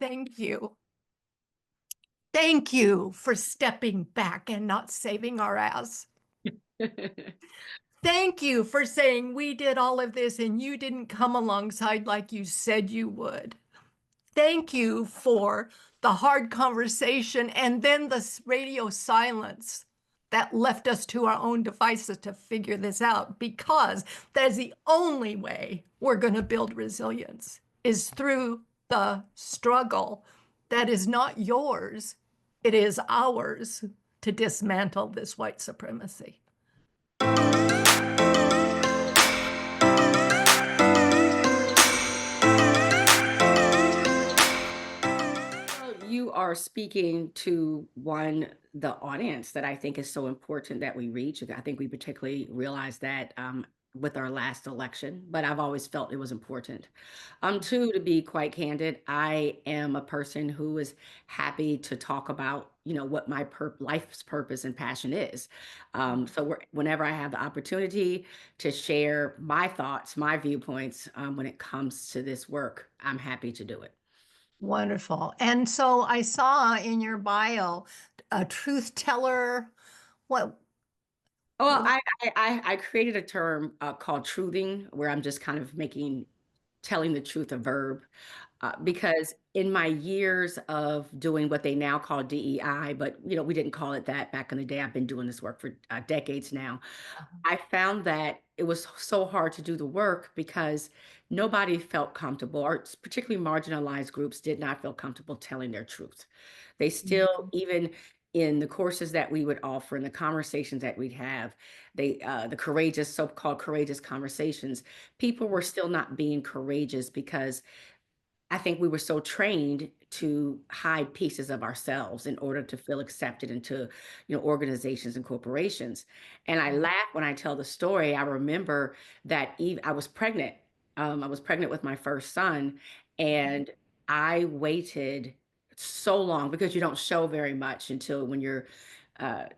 Thank you. Thank you for stepping back and not saving our ass. Thank you for saying we did all of this and you didn't come alongside like you said you would. Thank you for the hard conversation and then the radio silence that left us to our own devices to figure this out, because that is the only way we're going to build resilience, is through the struggle that is not yours, it is ours, to dismantle this white supremacy. You are speaking to the audience that I think is so important that we reach. I think we particularly realized that with our last election, but I've always felt it was important. Two, to be quite candid, I am a person who is happy to talk about, what my life's purpose and passion is. So whenever I have the opportunity to share my thoughts, my viewpoints when it comes to this work, I'm happy to do it. Wonderful. And so I saw in your bio a truth teller. What? Well, what- I created a term called truthing, where I'm just kind of telling the truth a verb, because in my years of doing what they now call DEI, but we didn't call it that back in the day. I've been doing this work for decades now. I found that it was so hard to do the work because nobody felt comfortable, or particularly marginalized groups did not feel comfortable telling their truth. They still, even in the courses that we would offer and the conversations that we'd have, the courageous, so-called courageous conversations, people were still not being courageous because I think we were so trained to hide pieces of ourselves in order to feel accepted into, organizations and corporations. And I laugh when I tell the story. I remember that I was pregnant. I was pregnant with my first son, and I waited so long because you don't show very much until when you're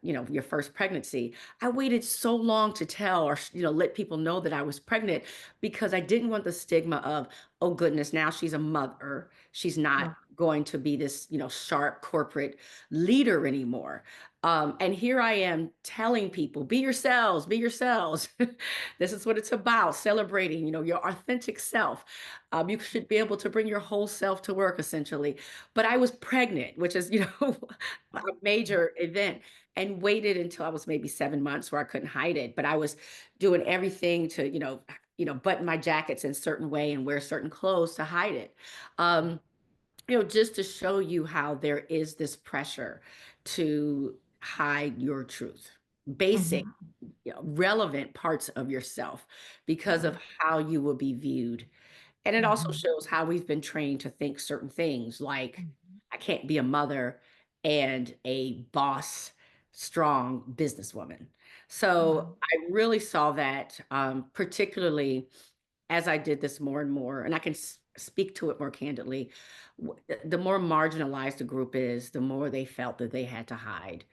your first pregnancy. I waited so long to tell or, let people know that I was pregnant because I didn't want the stigma of, oh goodness, now she's a mother. She's not going to be this, sharp corporate leader anymore. And here I am telling people, be yourselves, be yourselves. This is what it's about, celebrating, your authentic self. You should be able to bring your whole self to work, essentially. But I was pregnant, which is, a major event, and waited until I was maybe 7 months where I couldn't hide it. But I was doing everything to, button my jackets in a certain way and wear certain clothes to hide it. Um, just to show you how there is this pressure to hide your truth, basic, Mhm. relevant parts of yourself because of how you will be viewed. And it also Mhm. shows how we've been trained to think certain things like, Mhm. I can't be a mother and a boss, strong businesswoman. So Wow. I really saw that, particularly as I did this more and more, and I can speak to it more candidly, the more marginalized a group is, the more they felt that they had to hide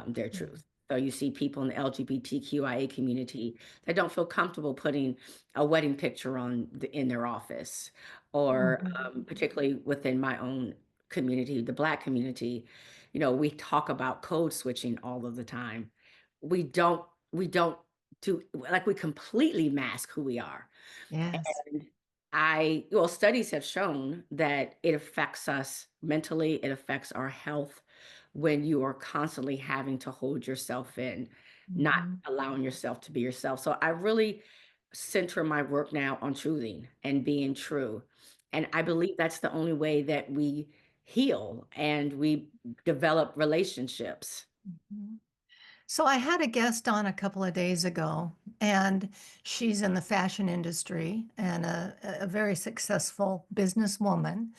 their truth. So you see people in the LGBTQIA community that don't feel comfortable putting a wedding picture in their office, or Mhm. particularly within my own community, the Black community. We talk about code switching all of the time. We don't do, like, we completely mask who we are. Yes. And well, studies have shown that it affects us mentally, it affects our health when you are constantly having to hold yourself in, not Mhm. allowing yourself to be yourself. So I really center my work now on truthing and being true. And I believe that's the only way that we heal and we develop relationships. Mhm. So I had a guest on a couple of days ago, and she's in the fashion industry and a very successful businesswoman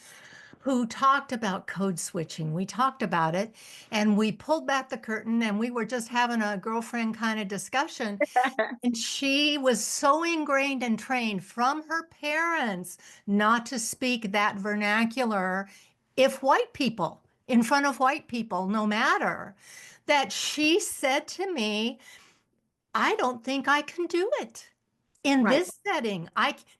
who talked about code switching. We talked about it and we pulled back the curtain and we were just having a girlfriend kind of discussion. And she was so ingrained and trained from her parents not to speak that vernacular if white people, in front of white people, no matter, that she said to me, I don't think I can do it in Right. this setting.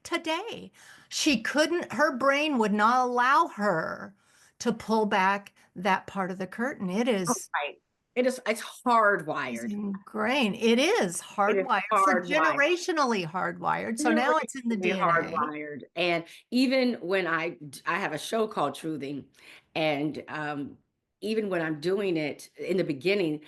Today, she couldn't, her brain would not allow her. to pull back that part of the curtain. Right. It's Is hardwired. ingrained. It is It is hardwired for hardwired. generationally hardwired. So now it's in the Generationally DNA. hardwired. And even when I have a show called Truthing, and even when I'm doing it in the beginning,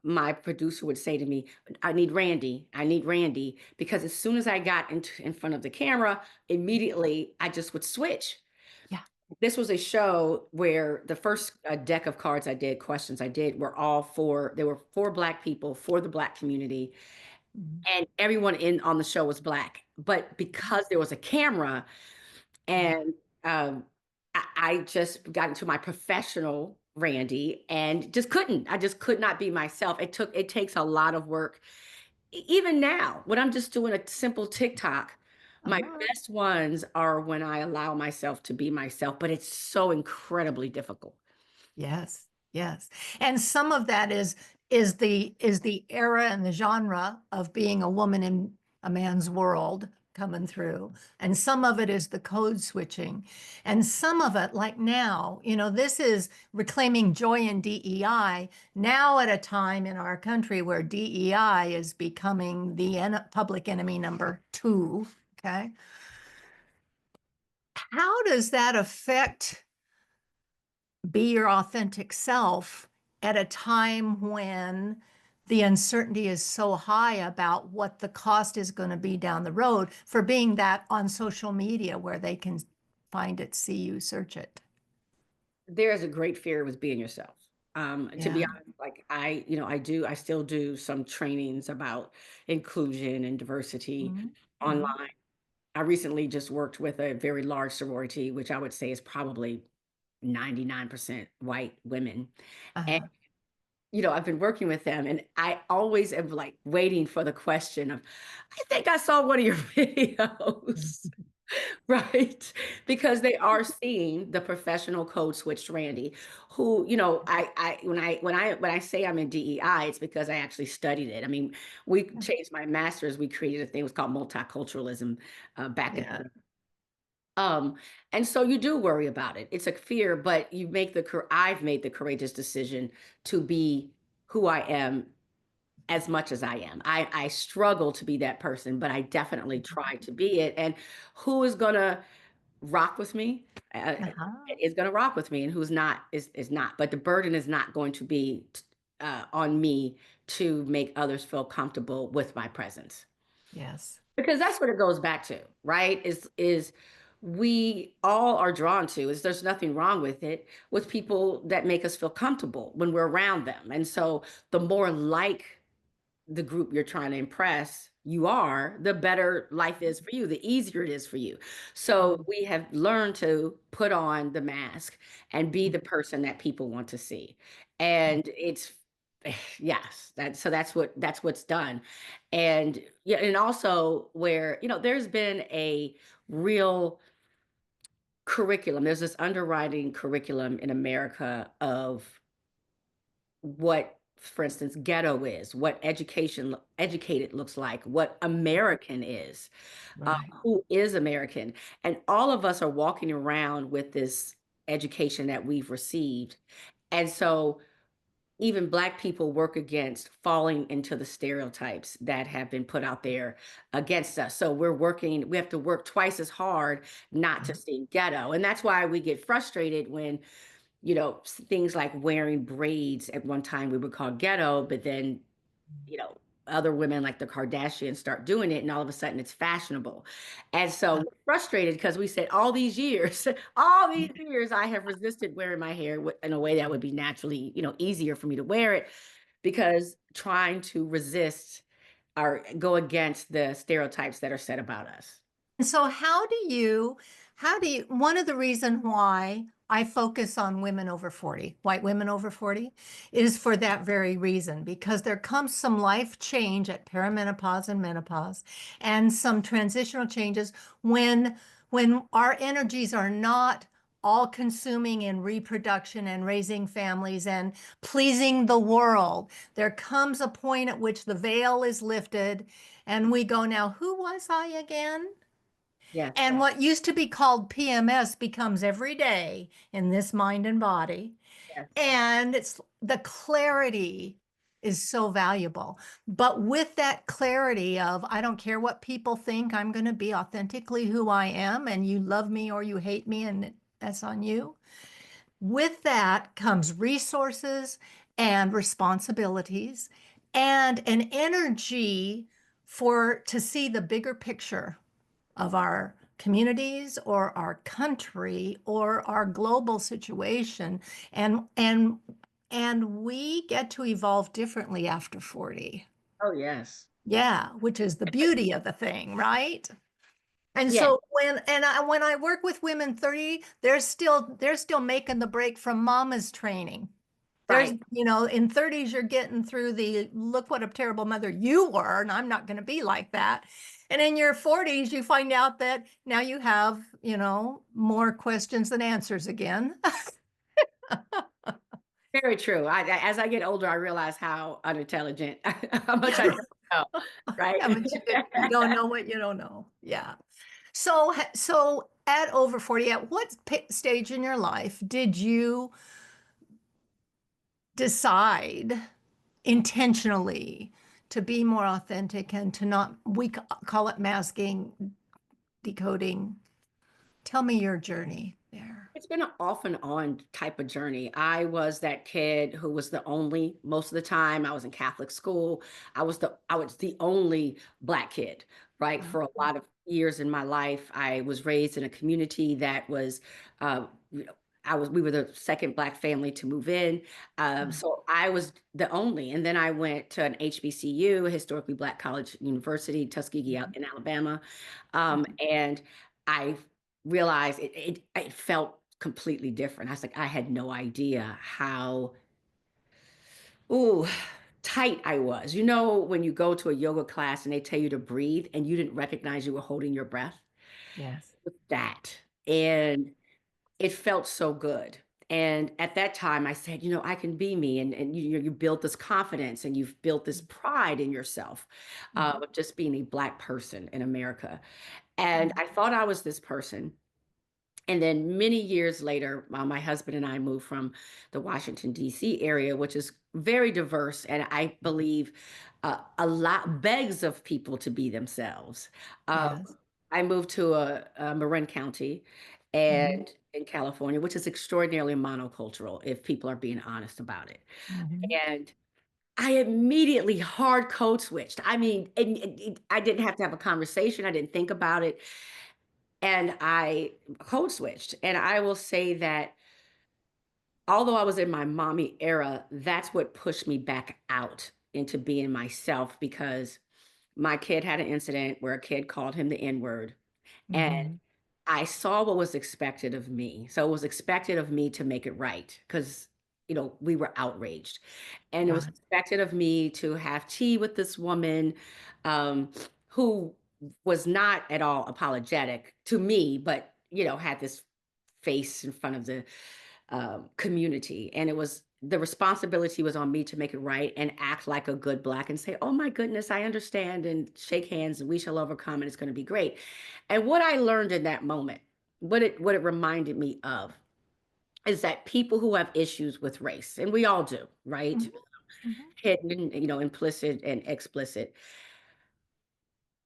my producer would say to me, "I need Randy. I need Randy," because as soon as I got in front of the camera, immediately I just would switch. Yeah. This was a show where the first deck of cards I did, questions I did, were all for, there were four Black people for the Black community, Mhm. and everyone in on the show was Black. But because there was a camera, Yeah. and I just got into my professional Randy and just couldn't. I just could not be myself. It takes a lot of work. Even now, when I'm just doing a simple TikTok, my Uh-huh. best ones are when I allow myself to be myself, but it's so incredibly difficult. Yes, yes. And some of that is the era and the genre of being a woman in a man's world coming through. And some of it is the code switching. And some of it, like now, this is reclaiming joy in DEI now at a time in our country where DEI is becoming the public enemy number two. Okay. How does that affect be your authentic self at a time when the uncertainty is so high about what the cost is going to be down the road for being that on social media where they can find it, see you, search it? There is a great fear with being yourself. To be Yeah. honest, like I still do some trainings about inclusion and diversity Mhm. Mhm. online. I recently just worked with a very large sorority, which I would say is probably 99% white women. And, Uh-huh. I've been working with them, and I always am like waiting for the question of, I think I saw one of your videos. Right. Because they are seeing the professional code switched Randy, who, when I say I'm in DEI, it's because I actually studied it. I mean, we changed my master's, we created a thing, it was called multiculturalism back in Yeah. and so you do worry about it. It's a fear, but I've made the courageous decision to be who I am as much as I am. I struggle to be that person, but I definitely try to be it. And who is gonna rock with me Uh-huh. is going to rock with me, and who's not is not. But the burden is not going to be on me to make others feel comfortable with my presence, Yes. because that's what it goes back to, right? Is we all are drawn to, is there's nothing wrong with it, with people that make us feel comfortable when we're around them. And so the more like the group you're trying to impress you are, the better life is for you, the easier it is for you. So Mhm. we have learned to put on the mask and be the person that people want to see. And it's yes, that's what's done. And yeah, and also where, there's been a real curriculum. There's this underwriting curriculum in America of what, for instance, ghetto is, what educated looks like, what American is, Right. who is American. And all of us are walking around with this education that we've received. And so even Black people work against falling into the stereotypes that have been put out there against us. So we have to work twice as hard not to see ghetto. And that's why we get frustrated when, things like wearing braids at one time we would call ghetto, but then, you know, other women like the Kardashians start doing it, and all of a sudden it's fashionable. And so we're frustrated because we said all these years, all these years, I have resisted wearing my hair in a way that would be naturally, easier for me to wear it, because trying to resist or go against the stereotypes that are said about us. And so one of the reasons why I focus on women over 40, white women over 40, is for that very reason, because there comes some life change at perimenopause and menopause and some transitional changes when our energies are not all consuming in reproduction and raising families and pleasing the world. There comes a point at which the veil is lifted and we go, now, who was I again? Yes. And what used to be called PMS becomes every day in this mind and body. Yes. And it's the clarity is so valuable. But with that clarity of, I don't care what people think, I'm going to be authentically who I am, and you love me or you hate me, and that's on you. With that comes resources and responsibilities and an energy for to see the bigger picture of our communities or our country or our global situation, and we get to evolve differently after 40. Oh, yes. Yeah, which is the beauty of the thing, right? And Yeah. so when I work with women 30, they're still making the break from mama's training. There's, Right. in 30s, you're getting through the look what a terrible mother you were, and I'm not going to be like that. And in your 40s, you find out that now you have, more questions than answers again. Very true. As I get older, I realize how unintelligent, how much I don't know, right? Yeah, but you don't know what you don't know. Yeah. So at over 40, at what stage in your life did you decide intentionally to be more authentic and to not, we call it masking, decoding? Tell me your journey there. It's been an off and on type of journey. I was that kid who was the only most of the time. I was in Catholic school. I was the only Black kid, right? Uh, For a lot of years in my life, I was raised in a community that was, you know, we were the second Black family to move in. So I was the only. And then I went to an HBCU, historically Black college university, Tuskegee out in Alabama. And I realized it felt completely different. I was like, I had no idea how, ooh, tight I was. You know, when you go to a yoga class and they tell you to breathe and you didn't recognize you were holding your breath? yes. That. And it felt so good. And at that time, I said, I can be me. And you built this confidence and you've built this pride in yourself Mhm. of just being a Black person in America. And Mhm. I thought I was this person. And then many years later, my husband and I moved from the Washington, D.C. area, which is very diverse. And I believe a lot begs of people to be themselves. Um, Yes. I moved to Marin County Mhm. and in California, which is extraordinarily monocultural, if people are being honest about it. Mhm. And I immediately hard code switched. I mean, I didn't have to have a conversation. I didn't think about it. And I code switched. And I will say that although I was in my mommy era, that's what pushed me back out into being myself because my kid had an incident where a kid called him the N word. And Mhm. I saw what was expected of me. So it was expected of me to make it right because, we were outraged. And it was Got it. expected of me to have tea with this woman um, who was not at all apologetic to me, but, had this face in front of the community. And the responsibility was on me to make it right and act like a good Black and say, oh my goodness, I understand, and shake hands and we shall overcome and it's going to be great. And what I learned in that moment, what it reminded me of is that people who have issues with race, and we all do, right? Mhm. Mhm. Hidden, implicit and explicit,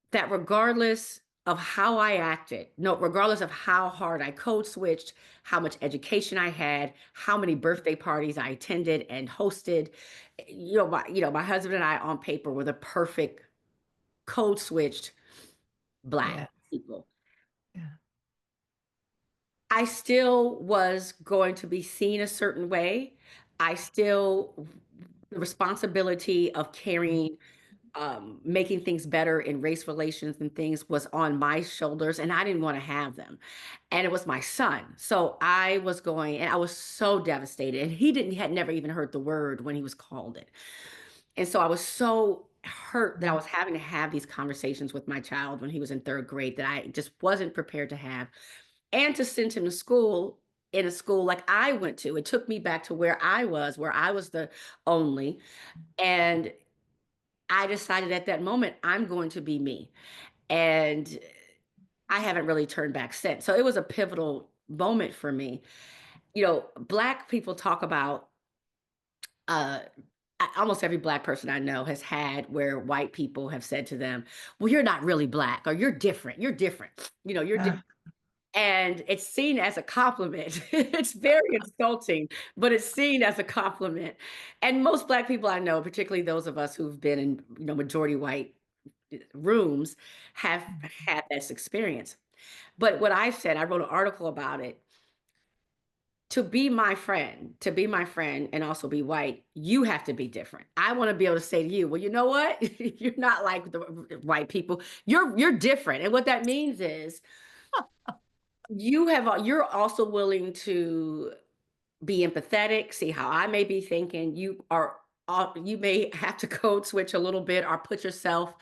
that regardless of how I acted, no, regardless of how hard I code switched, how much education I had, how many birthday parties I attended and hosted, my husband and I on paper were the perfect code switched Black Yeah. people. Yeah. I still was going to be seen a certain way. I still the responsibility of carrying making things better in race relations and things was on my shoulders, and I didn't want to have them. And it was my son. So I was going, and I was so devastated. And he didn't had never even heard the word when he was called it. And so I was so hurt that I Mhm. was having to have these conversations with my child when he was in third grade that I just wasn't prepared to have and to send him to school in a school like I went to. It took me back to where I was the only. And I decided at that moment, I'm going to be me. And I haven't really turned back since. So it was a pivotal moment for me. Black people talk about uh almost every black person I know has had where white people have said to them, "Well, you're not really black, or you're different. You're different. You're Uh, different." And it's seen as a compliment. It's very insulting, but it's seen as a compliment. And most black people I know, particularly those of us who've been in, majority white rooms, have had this experience. But what I said, I wrote an article about it. To be my friend and also be white, you have to be different. I want to be able to say to you, well, you know what? You're not like the white people. You're different. And what that means is you're also willing to be empathetic, see how I may be thinking. You may have to code switch a little bit or put yourself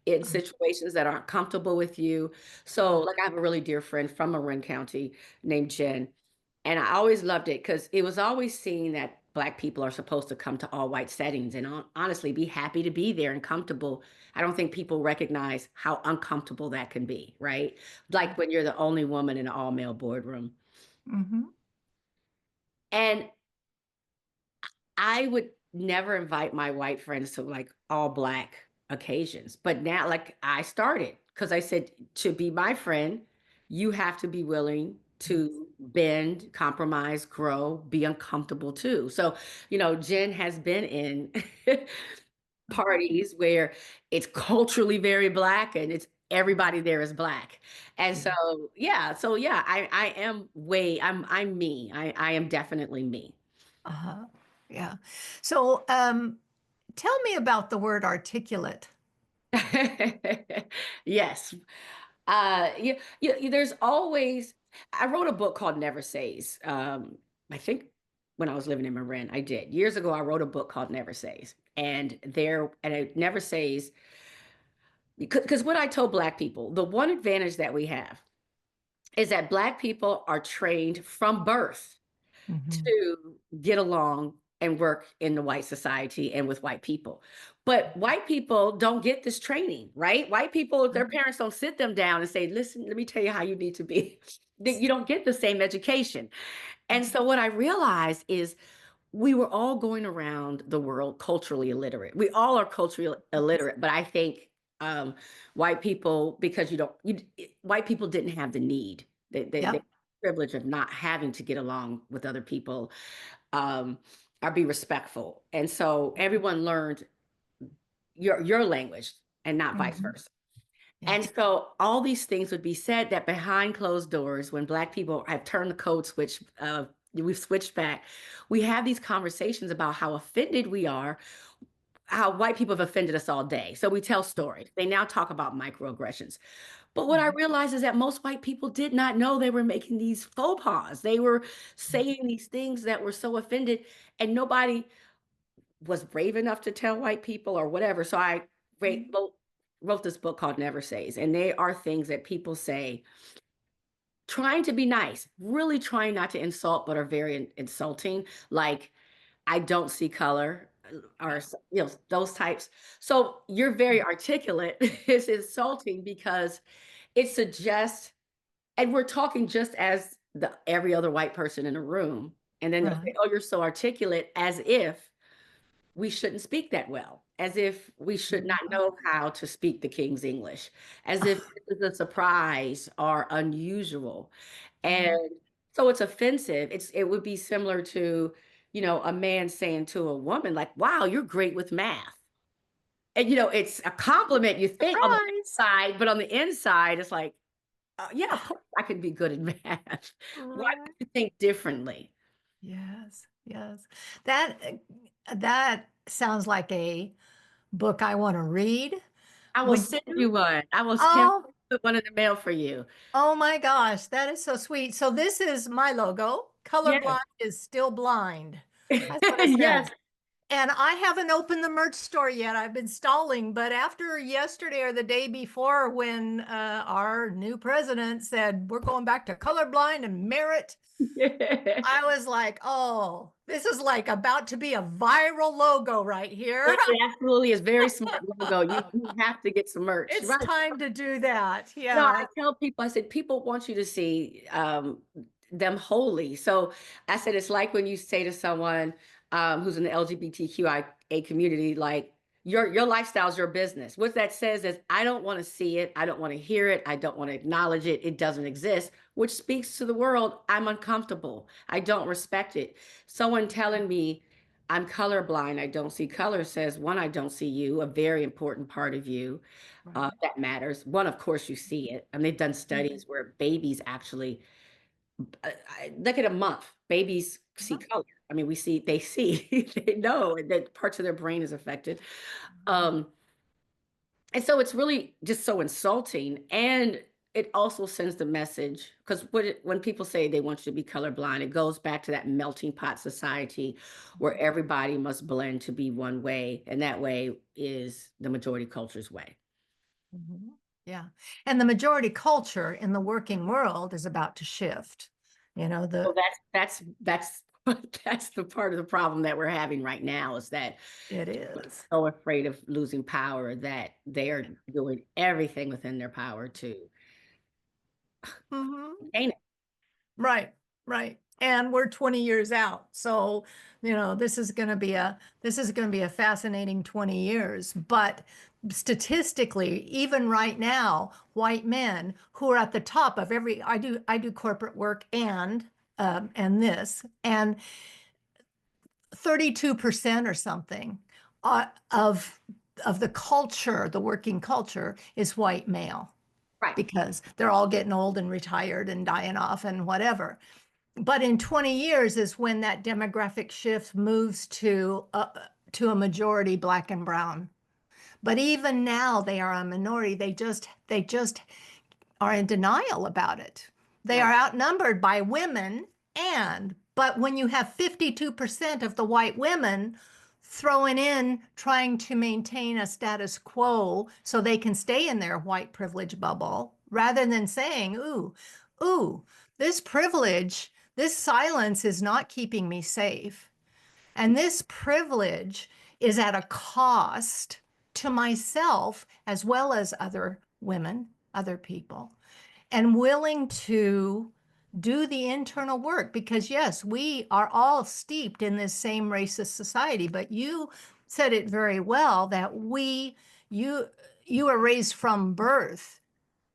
in situations that aren't comfortable with you. So, like, I have a really dear friend from Marin County named Jen, and I always loved it because it was always seen that Black people are supposed to come to all white settings and honestly be happy to be there and comfortable. I don't think people recognize how uncomfortable that can be, right? Like when you're the only woman in an all male boardroom. mhm. And I would never invite my white friends to like all Black occasions. But now, like, I started because I said, to be my friend, you have to be willing to bend, compromise, grow, be uncomfortable too. So, Jen has been in parties where it's culturally very Black and it's everybody there is Black. And Yeah. so yeah, I'm me. I am definitely me. Uh-huh. Yeah. So, tell me about the word articulate. Yes. There's always, I wrote a book called Never Says. I think when I was living in Marin, I did. Years ago, I wrote a book called Never Says. And it never says, because what I told Black people, the one advantage that we have is that Black people are trained from birth Mhm. to get along and work in the white society and with white people. But white people don't get this training, right? White people, their parents don't sit them down and say, listen, let me tell you how you need to be. You don't get the same education. And so what I realized is we were all going around the world culturally illiterate. We all are culturally illiterate, but I think um, white people, because white people didn't have the need. They Yep. privilege of not having to get along with other people, um, or be respectful. And so everyone learned your language and not vice Mhm. versa. And Yes. so all these things would be said that behind closed doors, when Black people have turned the code switch, we've switched back, we have these conversations about how offended we are, how white people have offended us all day. So we tell stories. They now talk about microaggressions. But what I Mhm. realized is that most white people did not know they were making these faux pas. They were saying these things that were so offended, and nobody was brave enough to tell white people or whatever. So I wrote, Mhm. wrote this book called Never Says, and they are things that people say, trying to be nice, really trying not to insult, but are very insulting. Like, I don't see color, or those types. So you're very articulate. It's insulting because it suggests, and we're talking just as the every other white person in a room, and then they'll say, Right. "Oh, you're so articulate," as if we shouldn't speak that well, as if we should not Mhm. know how to speak the King's English, as if this is a surprise or unusual. Yeah. And so it's offensive. It would be similar to, a man saying to a woman, like, wow, you're great with math. And it's a compliment, you think, on the Surprise. outside, but on the inside, it's like, yeah, of course I can be good at math. Why would Right. you think differently? Yes. Yes. That that sounds like a book I want to read. I will Would send you you? one. I will send Oh, put one in the mail for you. oh my gosh, that is so sweet. So this is my logo. Yes. Colorblind is still blind. That's what it Yes. says. And I haven't opened the merch store yet. I've been stalling, but after yesterday or the day before, when our new president said we're going back to colorblind and merit, I was like, oh, this is like about to be a viral logo right here. It absolutely is very smart logo. You have to get some merch, It's right? time to do that. No, Yeah. I tell people, I said, people want you to see them wholly. So I said, it's like when you say to someone who's in the LGBTQIA community, like, your lifestyle is your business. What that says is, I don't want to see it. I don't want to hear it. I don't want to acknowledge it. It doesn't exist, which speaks to the world. I'm uncomfortable. I don't respect it. Someone telling me I'm colorblind, I don't see color, says, one, I don't see you, a very important part of you Right. that matters. One, of course, you see it. And they've done Mhm. studies where babies actually look at a month. Babies see Uh-huh. color. I mean, they see, they know that parts of their brain is affected. Um, and so it's really just so insulting. And it also sends the message because when people say they want you to be colorblind, it goes back to that melting pot society where everybody must blend to be one way. And that way is the majority culture's way. Mhm. Yeah. And the majority culture in the working world is about to shift. You know, Well, the that's that's the part of the problem that we're having right now is that it people are is. so afraid of losing power that they are doing everything within their power to Hmm. gain it. Right, right. And we're 20 years out. So, this is going to be a fascinating 20 years. But statistically, even right now, white men who are at the top of I do corporate work and this, and 32% or something uh, of the culture, the working culture is white male Right, because they're all getting old and retired and dying off and whatever. But in 20 years is when that demographic shift moves to a majority black and brown. But even now they are a minority. They just are in denial about it. They right, are outnumbered by women but when you have 52% of the white women throwing in trying to maintain a status quo so they can stay in their white privilege bubble rather than saying, ooh, this privilege, this silence is not keeping me safe. And this privilege is at a cost to myself as well as other women, other people, and willing to do the internal work because, yes, we are all steeped in this same racist society. But you said it very well that you, you are raised from birth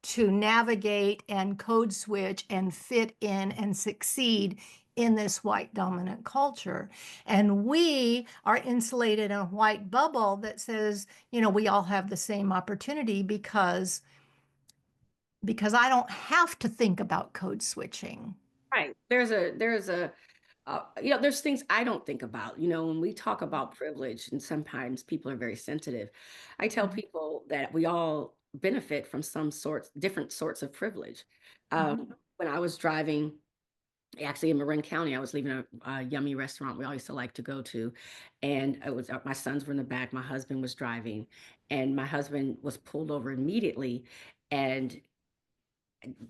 to navigate and code switch and fit in and succeed in this white dominant culture. And we are insulated in a white bubble that says, we all have the same opportunity because I don't have to think about code switching. right. There's things I don't think about. When we talk about privilege, and sometimes people are very sensitive, I tell Mhm, people that we all benefit from different sorts of privilege. mhm, When I was driving, actually in Marin County, I was leaving a yummy restaurant we all used to like to go to, and it was my sons were in the back, my husband was driving, and my husband was pulled over immediately, and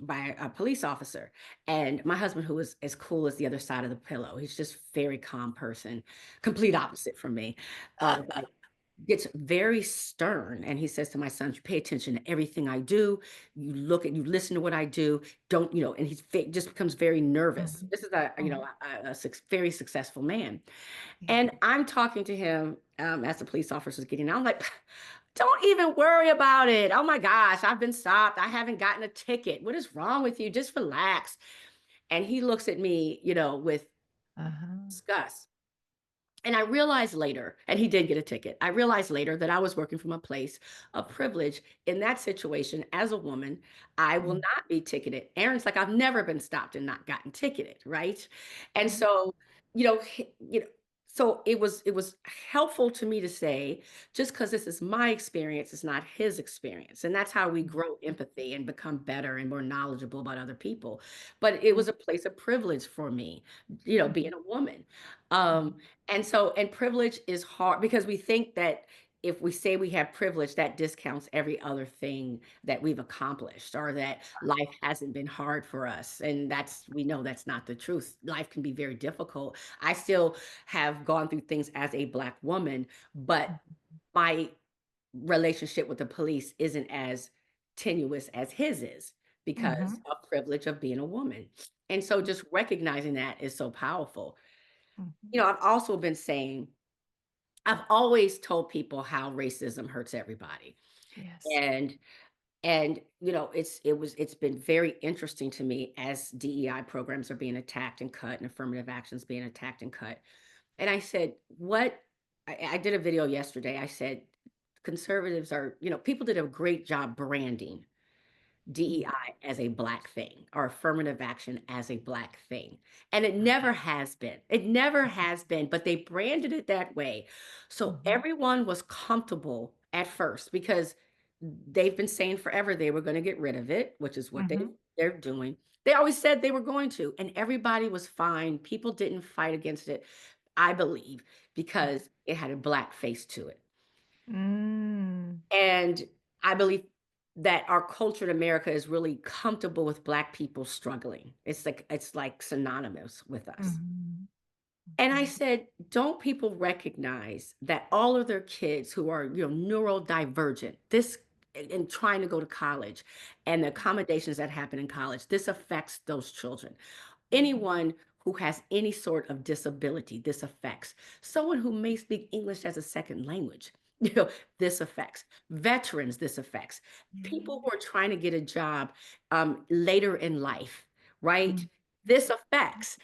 by a police officer. And my husband, who is as cool as the other side of the pillow, he's just very calm person, complete opposite from me. Like, gets very stern, and he says to my sons, "You pay attention to everything I do. You listen to what I do. Don't you know?" And just becomes very nervous. mhm, This is very successful man, yeah. and I'm talking to him as the police officer is getting out. I'm like, don't even worry about it. Oh my gosh, I've been stopped. I haven't gotten a ticket. What is wrong with you? Just relax. And he looks at me, with Uh-huh. disgust. And I realized later, and he did get a ticket. I realized later that I was working from a place of privilege. In that situation, as a woman, I will Mhm, not be ticketed. Aaron's like, I've never been stopped and not gotten ticketed, right? And mhm, so, you know, he- you know, So it was helpful to me to say, just because this is my experience, it's not his experience. And that's how we grow empathy and become better and more knowledgeable about other people. But it was a place of privilege for me, being a woman. Um, and privilege is hard because we think that if we say we have privilege, that discounts every other thing that we've accomplished or that life hasn't been hard for us. And we know that's not the truth. Life can be very difficult. I still have gone through things as a Black woman, but my relationship with the police isn't as tenuous as his is because Mhm. of privilege of being a woman. And so just recognizing that is so powerful. Mhm. I've also been saying, I've always told people how racism hurts everybody. Yes. And it's been very interesting to me as DEI programs are being attacked and cut and affirmative actions being attacked and cut. And I said, what I did a video yesterday. I said, conservatives are, people did a great job branding Mm. DEI as a Black thing or affirmative action as a Black thing. And it never has been. It never has been, but they branded it that way. So Mhm. everyone was comfortable at first because they've been saying forever they were going to get rid of it, which is what Mhm. they're doing. They always said they were going to, and everybody was fine. People didn't fight against it, I believe, because it had a Black face to it. Mm. And I believe that our culture in America is really comfortable with Black people struggling. It's like synonymous with us. Mhm. And I Mhm. said, don't people recognize that all of their kids who are, neurodivergent, this and trying to go to college and the accommodations that happen in college, this affects those children. Mhm. Anyone who has any sort of disability, this affects. Someone who may speak English as a second language, you know, this affects. Veterans, this affects. People Yeah. who are trying to get a job later in life, right? Mm. This affects.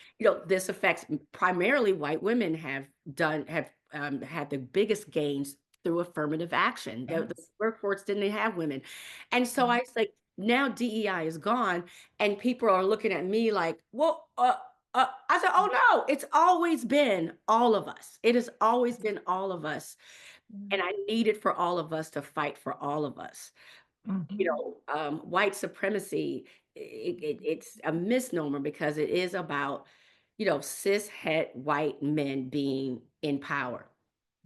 This affects primarily white women have had the biggest gains through affirmative action. The Yes. workforce didn't have women, and so Mm. I was like, now DEI is gone and people are looking at me like, well, I said, oh no, it's always been all of us. It has always been all of us. And Mm. I needed for all of us to fight for all of us. Mhm. White supremacy, it's a misnomer because it is about, cis het white men being in power.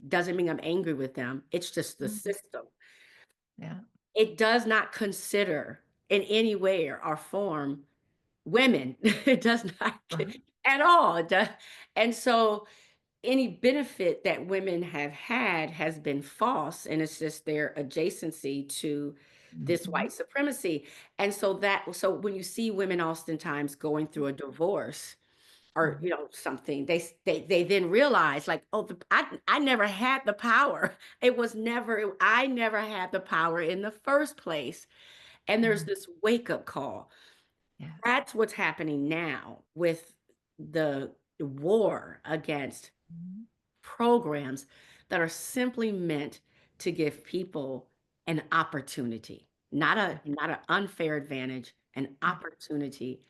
Doesn't mean I'm angry with them. It's just the Mhm. system. Yeah. It does not consider in any way or form women. It does not Right. at all. And so any benefit that women have had has been false, and it's just their adjacency to this Mhm. white supremacy. And so when you see women oftentimes going through a divorce or Mhm. something, they then realize like, oh, I never had the power. I never had the power in the first place. And there's Mm. this wake up call. Yes. That's what's happening now with the war against Mhm. programs that are simply meant to give people an opportunity, not an unfair advantage, an Yeah. opportunity.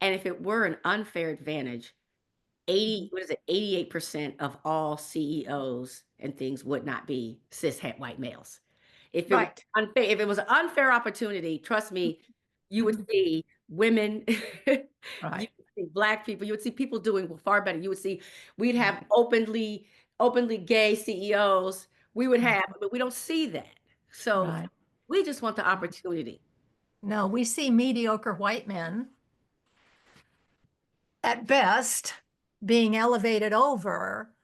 And if it were an unfair advantage, Mhm. 88% of all CEOs and things would not be cis het white males. Right. If it was an unfair opportunity, trust me, you would Mhm. see women, you Right. would see Black people, you would see people doing far better. You would see we'd have Right. openly gay CEOs. We would have, Mhm. but we don't see that. So Right. we just want the opportunity. No, we see mediocre white men at best being elevated over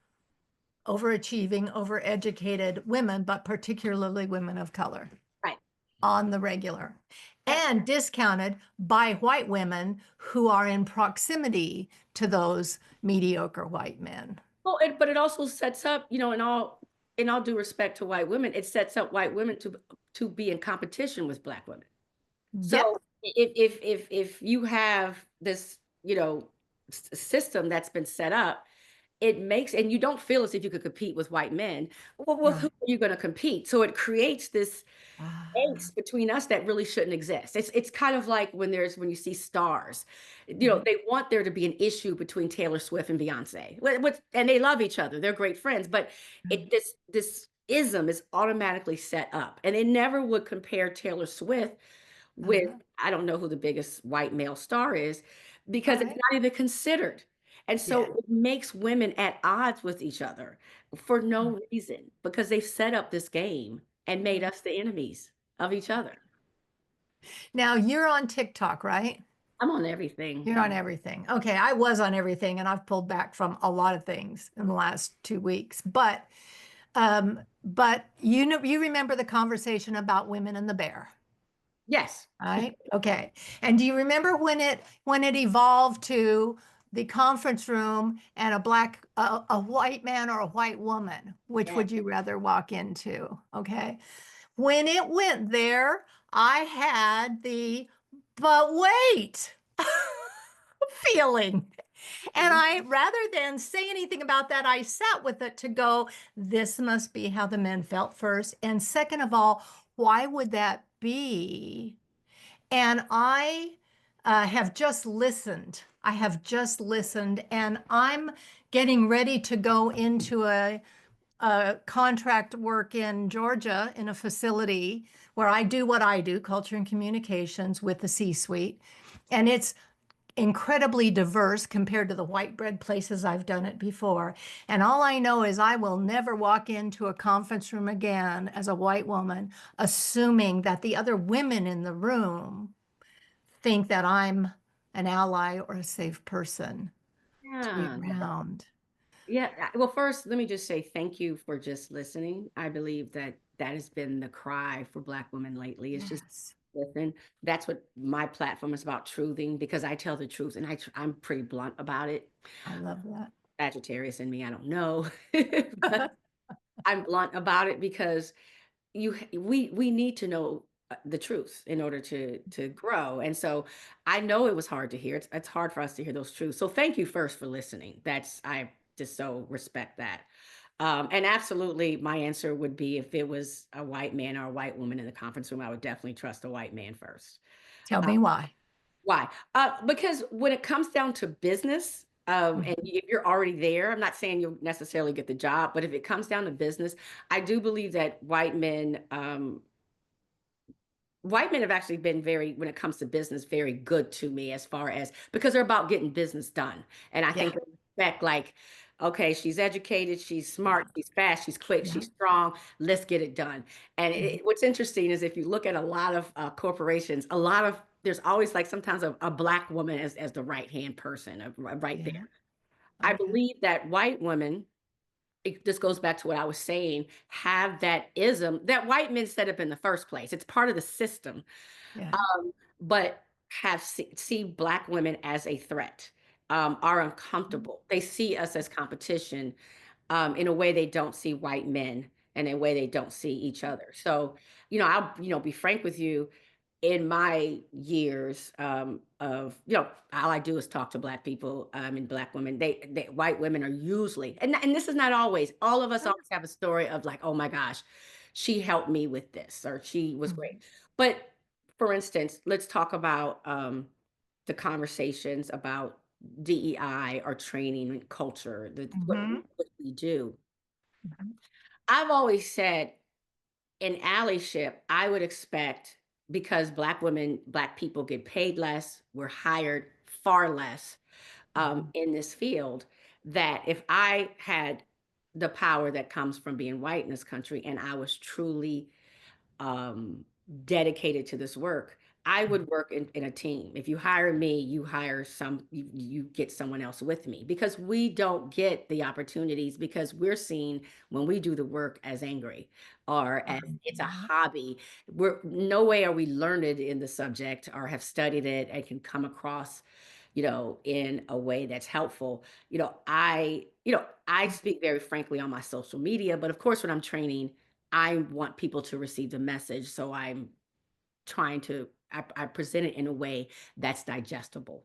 overachieving, overeducated women, but particularly women of color Right. on the regular, Right. and discounted by white women who are in proximity to those mediocre white men. Well, but it also sets up, in all due respect to white women, it sets up white women to be in competition with Black women. Yep. So if you have this, system that's been set up, it makes, and you don't feel as if you could compete with white men. Well, with who Right. are you going to compete? So it creates this Ah, angst between us that really shouldn't exist. It's kind of like when you see stars, mhm, they want there to be an issue between Taylor Swift and Beyonce. And they love each other. They're great friends, but mhm, this ism is automatically set up. And they never would compare Taylor Swift with, uh-huh. I don't know who the biggest white male star is, because it's Right. not even considered. And so Yeah. it makes women at odds with each other for no reason, because they've set up this game and made Mhm. us the enemies of each other. Now you're on TikTok, right? I'm on everything. You're on everything. Okay, I was on everything and I've pulled back from a lot of things in the last 2 weeks. But you remember the conversation about women and the bear, Yes. right? Okay. And do you remember when it evolved to the conference room and a white man or a white woman? Which Yes. would you rather walk into? Okay. When it went there, I had the but wait feeling. And Mhm. I, rather than say anything about that, I sat with it to go, this must be how the men felt first. And second of all, why would that be? And I have just listened. I have just listened, and I'm getting ready to go into a contract work in Georgia in a facility where I do what I do, culture and communications with the C-suite. And it's incredibly diverse compared to the white bread places I've done it before. And all I know is I will never walk into a conference room again as a white woman, assuming that the other women in the room think that I'm an ally or a safe person to be Yeah. around. Yeah. Well, first, let me just say thank you for just listening. I believe that that has been the cry for Black women lately. It's just Yes, listen. That's what my platform is about, truthing, because I tell the truth and I'm pretty blunt about it. I love that. Sagittarius in me, I don't know. But I'm blunt about it because we need to know the truth in order to grow. And so I know it was hard to hear. It's hard for us to hear those truths. So thank you first for listening. That's I just so respect that. And absolutely, my answer would be if it was a white man or a white woman in the conference room, I would definitely trust a white man first. Tell Uh, me why. why? Because when it comes down to business, and Mhm. if you're already there, I'm not saying you'll necessarily get the job, but if it comes down to business, I do believe that white men have actually been very, when it comes to business, very good to me as far as because they're about getting business done. And I Yeah, think they respect, like, okay, she's educated, she's smart, she's fast, she's quick, yeah. she's strong, let's get it done. And Mhm. what's interesting is if you look at a lot of corporations, there's always like sometimes a black woman as the right hand person right there. Yeah. I Okay. believe that white women, this goes back to what I was saying, have that ism that white men set up in the first place. It's part of the system, Yeah. but see black women as a threat, are Mhm. uncomfortable. They see us as competition, in a way they don't see white men and in a way they don't see each other. So, I'll, be frank with you. In my years of, all I do is talk to black people and black women. White women are usually, and this is not always. All of us Sure. always have a story of like, oh my gosh, she helped me with this, or she was great. Mhm. But for instance, let's talk about the conversations about DEI or training and culture, Mhm. what we do. Mhm. I've always said in allyship, I would expect, because black people get paid less, we're hired far less Mhm. in this field, that if I had the power that comes from being white in this country and I was truly um, dedicated to this work, I would work in a team. If you hire me, you get someone else with me, because we don't get the opportunities because we're seen when we do the work as angry or as it's a Mhm. hobby. We're no way are we learned in the subject or have studied it and can come across, in a way that's helpful. I speak very frankly on my social media, but of course when I'm training, I want people to receive the message, so I present it in a way that's digestible.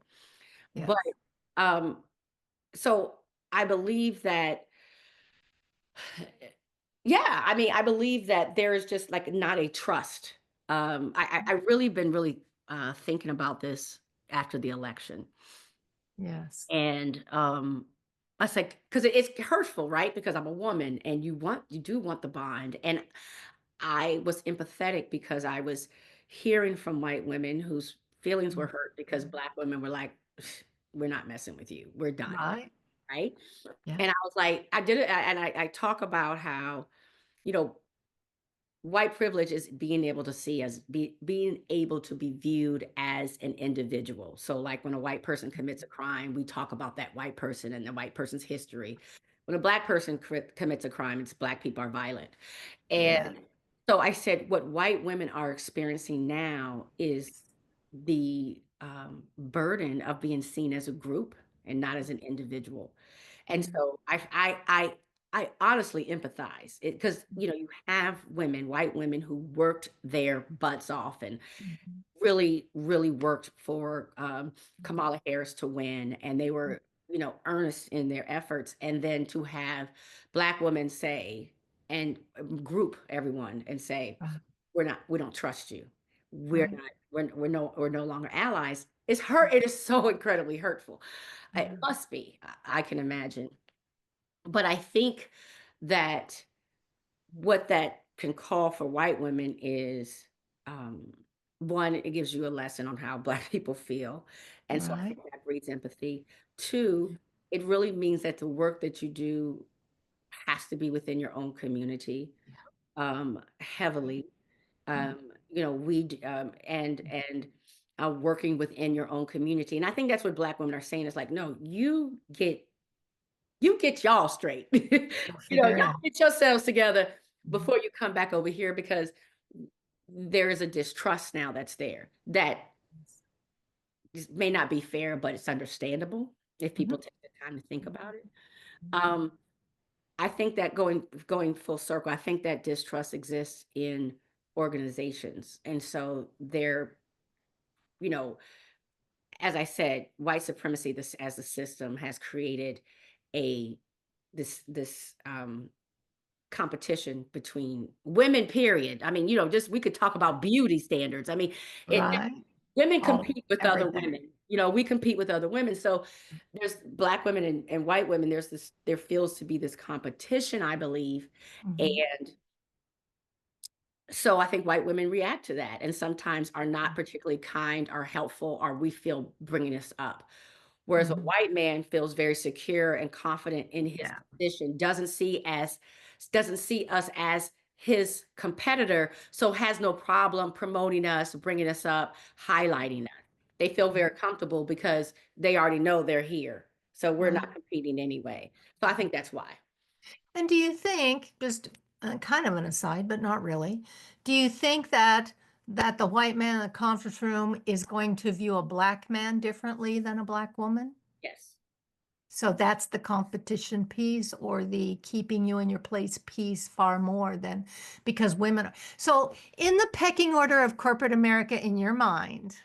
But, Yes. um, so I believe that yeah, I mean, I believe that there is just, like, not a trust. I really been really, thinking about this after the election, Yes. and, I was like, 'cause it's hurtful, right? Because I'm a woman, and you do want the bond, and I was empathetic because I was hearing from white women whose feelings were hurt because Mhm. Black women were like, "We're not messing with you. We're done." Right. Right? Yeah. And I was like, I did it, and I talk about how, you know, white privilege is being able to see as being able to be viewed as an individual. So, like when a white person commits a crime, we talk about that white person and the white person's history. When a Black person commits a crime, it's Black people are violent. Yeah. And so I said, what white women are experiencing now is the burden of being seen as a group and not as an individual. And Mhm. so I honestly empathize because you have women, white women who worked their butts off and Mhm. really, really worked for Mhm. Kamala Harris to win, and they were earnest in their efforts, and then to have Black women say and group everyone and say, Right. we don't trust you. We're Right. not, we're no longer allies. It is so incredibly hurtful. It Mhm. must be, I can imagine. But I think that what that can call for white women is, um, one, it gives you a lesson on how Black people feel, and so I Right. think that breeds empathy. Two, it really means that the work that you do has to be within your own community, heavily. Mhm. Working within your own community, and I think that's what Black women are saying is like, "No, you get y'all straight. You'll figure it Y'all out. get yourselves together Mhm. before you come back over here because there is a distrust now that's there that Yes. may not be fair, but it's understandable if people Mhm. take the time to think about it. Mhm. Um, I think that going full circle, I think that distrust exists in organizations, and so you know, as I said, white supremacy, this as a system has created a this competition between women, period. I mean, just we could talk about beauty standards. I mean, it Right. women All compete with other everything. women. We compete with other women. So there's Black women and white women. There feels to be this competition, I believe. Mhm. And so I think white women react to that and sometimes are not particularly kind or helpful, or we feel bringing us up. Whereas a Mhm. white man feels very secure and confident in his Yeah. position, doesn't see us as his competitor, so has no problem promoting us, bringing us up, highlighting us. They feel very comfortable because they already know they're here. So we're Right. not competing anyway. So I think that's why. And do you think, just kind of an aside, but not really, do you think that the white man in the conference room is going to view a black man differently than a black woman? Yes. So that's the competition piece or the keeping you in your place piece far more than because women are. So in the pecking order of corporate America in your mind,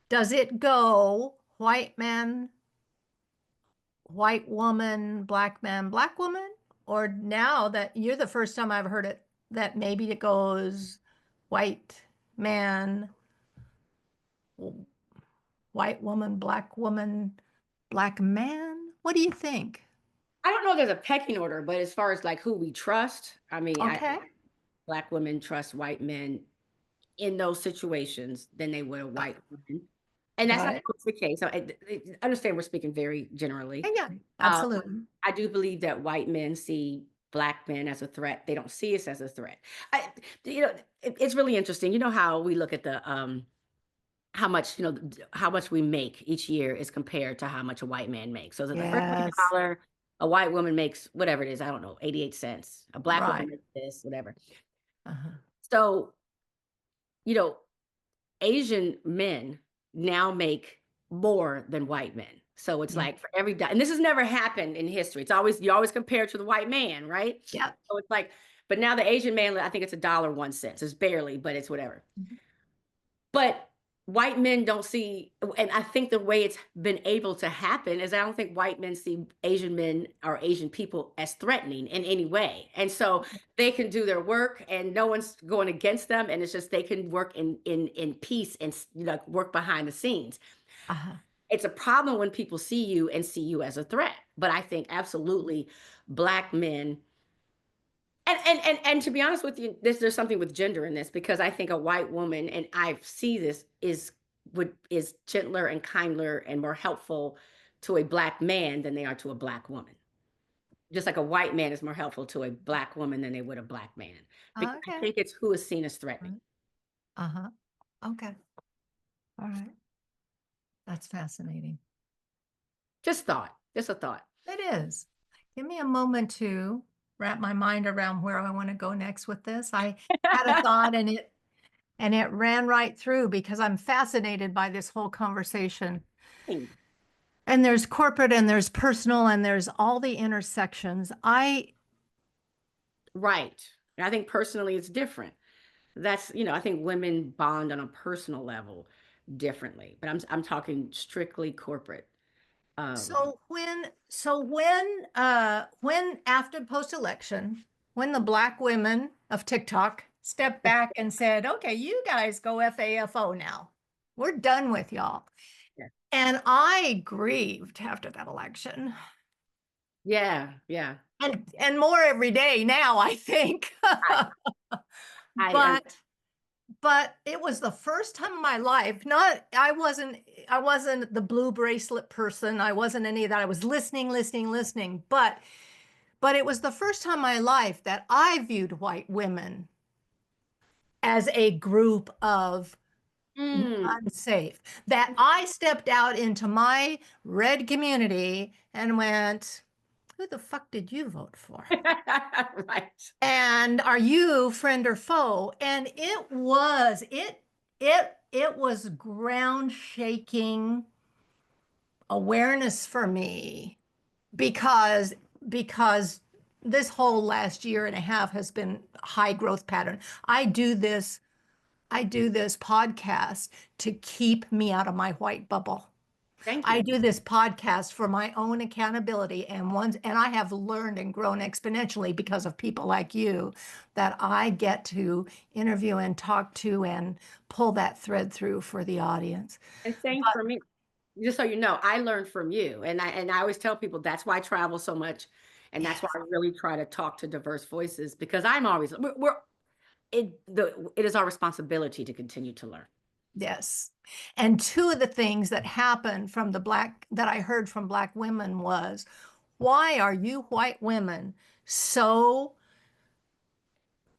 does it go white man, white woman, black woman? Or now that you're the first time I've heard it, that maybe it goes white man, white woman, black man? What do you think? I don't know if there's a pecking order, but as far as like who we trust, I mean, Okay. Black women trust white men in those situations than they would a Uh, white woman. And that's not Right. always the case. So I understand we're speaking very generally. And yeah, Um, absolutely. I do believe that white men see Black men as a threat. They don't see us as a threat. I, it's really interesting. You know how we look at how much how much we make each year is compared to how much a white man makes. So that the first Yes. $1 a white woman makes whatever it is, I don't know, 88 cents. A Black woman Right. makes this, whatever. Uh-huh. So, you know, Asian men now make more than white men. So it's Yeah. like for every and this has never happened in history. It's always you always compare it to the white man, right? Yep. So it's like, but now the Asian man, I think it's $1.01. It's barely, but it's whatever. Mhm. But white men don't see, and I think the way it's been able to happen is I don't think white men see Asian men or Asian people as threatening in any way. And so they can do their work and no one's going against them. And it's just they can work in peace and like work behind the scenes. Uh-huh. It's a problem when people see you and see you as a threat. But I think absolutely black men, and to be honest with you, there's something with gender in this because I think a white woman, and I see this, is gentler and kinder and more helpful to a black man than they are to a black woman. Just like a white man is more helpful to a black woman than they would a black man. Because I Okay. think it's who is seen as threatening. Right. Uh-huh. Okay. All right. That's fascinating. Just a thought. It is. Give me a moment to wrap my mind around where I want to go next with this. I had a thought and it ran right through because I'm fascinated by this whole conversation. Hmm. And there's corporate and there's personal and there's all the intersections. I Right. And I think personally it's different. I think women bond on a personal level differently, but I'm talking strictly corporate. Um, when after post-election, when the black women of TikTok stepped back and said, okay, you guys go FAFO now. We're done with y'all. yeah. And I grieved after that election. Yeah, yeah. And more every day now, I think. I I But but it was the first time in my life, not I wasn't the blue bracelet person. I wasn't any of that. I was listening, but it was the first time in my life that I viewed white women as a group of mm. unsafe. That I stepped out into my red community and went, who the fuck did you vote for? Right. And are you friend or foe? And it was ground shaking awareness for me because because this whole last year and a half has been high growth pattern. I do this podcast to keep me out of my white bubble. Thank I you. do this podcast for my own accountability, and I have learned and grown exponentially because of people like you that I get to interview and talk to and pull that thread through for the audience. And same But for me. Just so you know, I learned from you. And I always tell people that's why I travel so much. And that's why yes, I really try to talk to diverse voices because I'm always it is our responsibility to continue to learn. yes. And two of the things that happened from the black that I heard from black women was, why are you white women so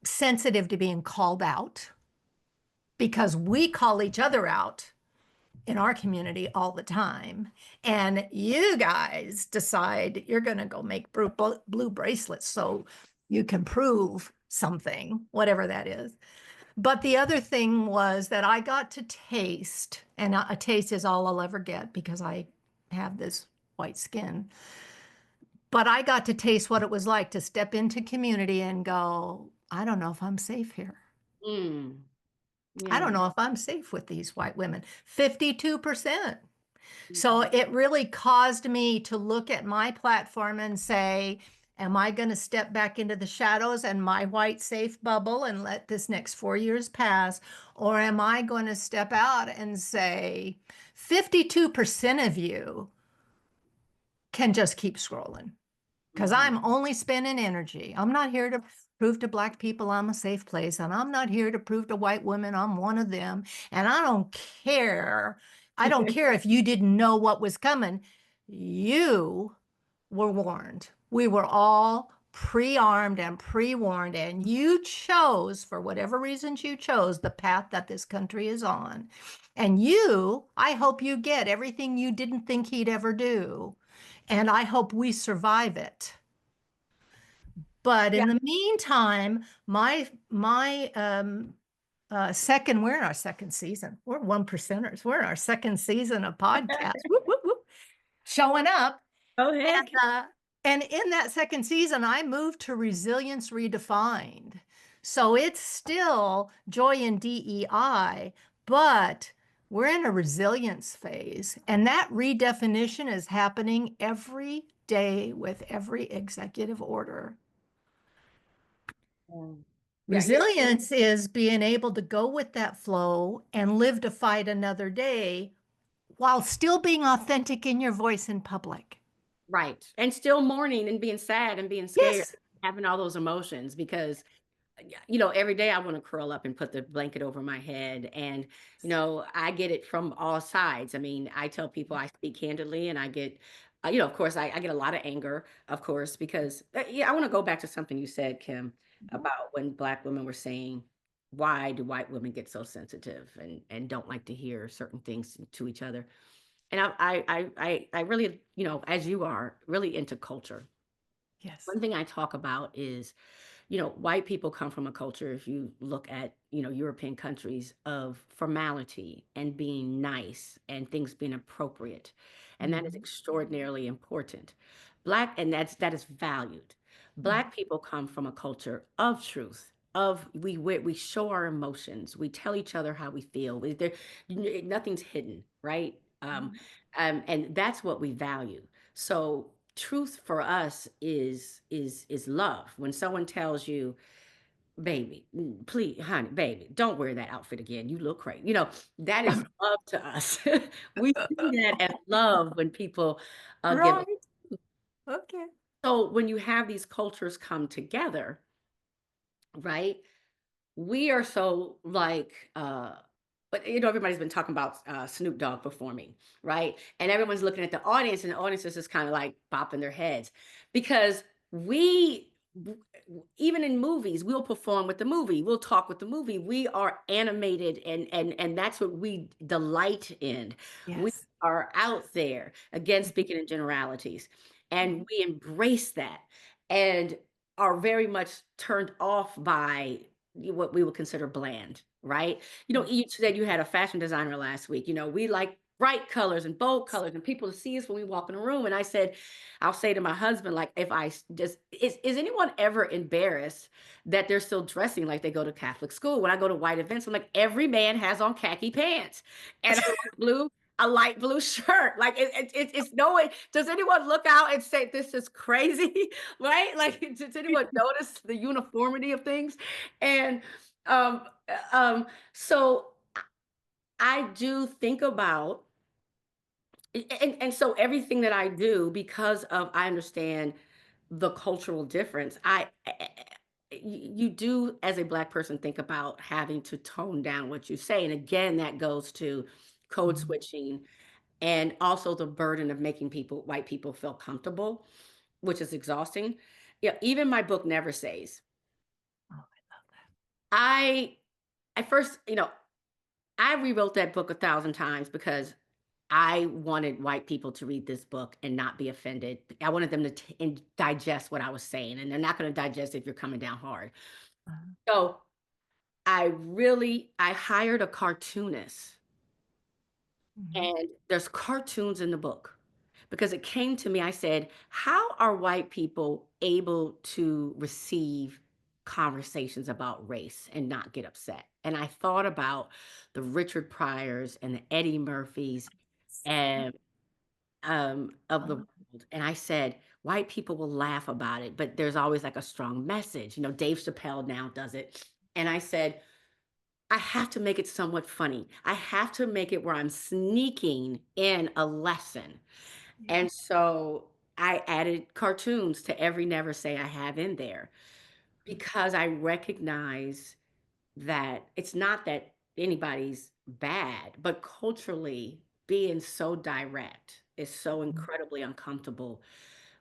sensitive to being called out? Because we call each other out in our community all the time. And you guys decide you're going to go make blue bracelets so you can prove something, whatever that is. But the other thing was that I got to taste, and a taste is all I'll ever get because I have this white skin. But I got to taste what it was like to step into community and go, I don't know if I'm safe here. Mm, I don't yeah. know if I'm safe with these white women. 52%. So Mhm. it really caused me to look at my platform and say, am I going to step back into the shadows and my white safe bubble and let this next 4 years pass? Or am I going to step out and say, 52% of you can just keep scrolling? Because Mhm. I'm only spending energy. I'm not here to prove to black people I'm a safe place, and I'm not here to prove to white women I'm one of them. And I don't care. I don't care if you didn't know what was coming. You were warned. We were all pre-armed and pre-warned, and you chose, for whatever reasons you chose, the path that this country is on. And I hope you get everything you didn't think he'd ever do. And I hope we survive it. But Yeah. in the meantime, my we're in our second season. We're one percenters. We're in our second season of podcast. Whoop, whoop, whoop, showing up. Go ahead. And in that second season, I moved to Resilience Redefined. So it's still joy and DEI, but We're in a resilience phase, and that redefinition is happening every day with every executive order. Yeah. Yeah, yeah, Resilience is being able to go with that flow and live to fight another day while still being authentic in your voice in public. right. And still mourning and being sad and being scared, Yes. having all those emotions because every day I want to curl up and put the blanket over my head. And, I get it from all sides. I mean, I tell people I speak candidly and I get, of course, I get a lot of anger, of course, because, yeah, I want to go back to something you said, Kim, Mhm. about when Black women were saying, why do white women get so sensitive and don't like to hear certain things to each other? And I really, as you are, really into culture. Yes. One thing I talk about is white people come from a culture, if you look at, European countries, of formality and being nice and things being appropriate. And that is Mhm. extraordinarily important. That is valued. Mhm. Black people come from a culture of truth. Of we show our emotions. We tell each other how we feel. Nothing's hidden, right? And that's what we value. So truth for us is love. When someone tells you, baby, please, honey, baby, don't wear that outfit again. You look crazy. That is love to us. We see that as love when people give. Right. Okay. So when you have these cultures come together, right? We are so like, but everybody's been talking about Snoop Dogg performing, right? And everyone's looking at the audience, and the audience is just kind of like bopping their heads because even in movies, we'll perform with the movie, we'll talk with the movie. We are animated, and that's what we delight in. We Yes. are out there, again, speaking in generalities, and Mhm. we embrace that and are very much turned off by what we would consider bland, right? Mhm. You said you had a fashion designer last week. We like bright colors and bold colors and people to see us when we walk in a room. And I said, I'll say to my husband, like, if just, is anyone ever embarrassed that they're still dressing like they go to Catholic school? When I go to white events, I'm like, every man has on khaki pants and a light blue shirt. Like it's no way. Does anyone look out and say this is crazy? Right? Like, does anyone notice the uniformity of things? And um, so I do think about, and so everything that I do, because of I understand the cultural difference, you do, as a Black person, think about having to tone down what you say. And again, that goes to code Mhm. switching and also the burden of making white people feel comfortable, which is exhausting. Yeah, even my book Never Says. Oh, I love that. I at first, I rewrote that book 1,000 times because I wanted white people to read this book and not be offended. I wanted them to and digest what I was saying, and they're not going to digest if you're coming down hard. Uh-huh. So I hired a cartoonist, Mhm. and there's cartoons in the book because it came to me. I said, "How are white people able to receive conversations about race and not get upset?" And I thought about the Richard Pryors and the Eddie Murphys and of the world. And I said, white people will laugh about it, but there's always like a strong message. Dave Chappelle now does it. And I said, I have to make it somewhat funny. I have to make it where I'm sneaking in a lesson. Yeah. And so I added cartoons to every Never Say I have in there because I recognize that it's not that anybody's bad, but culturally being so direct is so Mhm. incredibly uncomfortable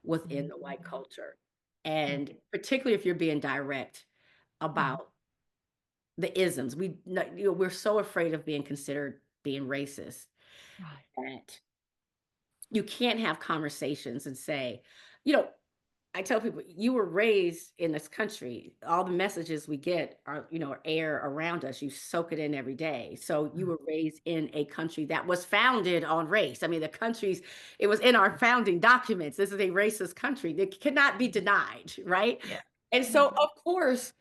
within Mhm. the white culture. Mhm. And particularly if you're being direct Mhm. about the isms. We're so afraid of being considered being racist Right. that you can't have conversations and say, you know, I tell people, you were raised in this country. All the messages we get are air around us. You soak it in every day. So you Mhm. were raised in a country that was founded on race. I mean, it was in our founding documents. This is a racist country that cannot be denied, right? Yeah. And so, of course,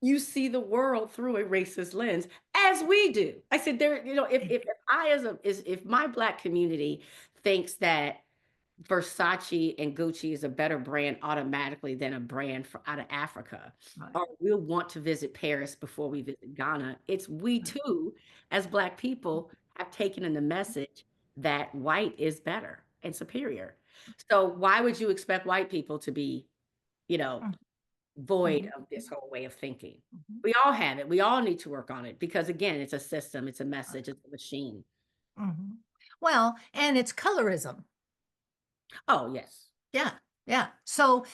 you see the world through a racist lens, as we do. I said, there, you know, if I as a is if my Black community thinks that Versace and Gucci is a better brand automatically than a brand out of Africa, Right. or we'll want to visit Paris before we visit Ghana. It's we Right. too, as Black people, have taken in the message that white is better and superior. So why would you expect white people to be, you know, void Mhm. of this whole way of thinking? Mhm. We all have it. We all need to work on it because again, it's a system, it's a Right. message, it's a machine. Mhm. Well, and it's colorism. Oh, yes. Yeah. Yeah. So,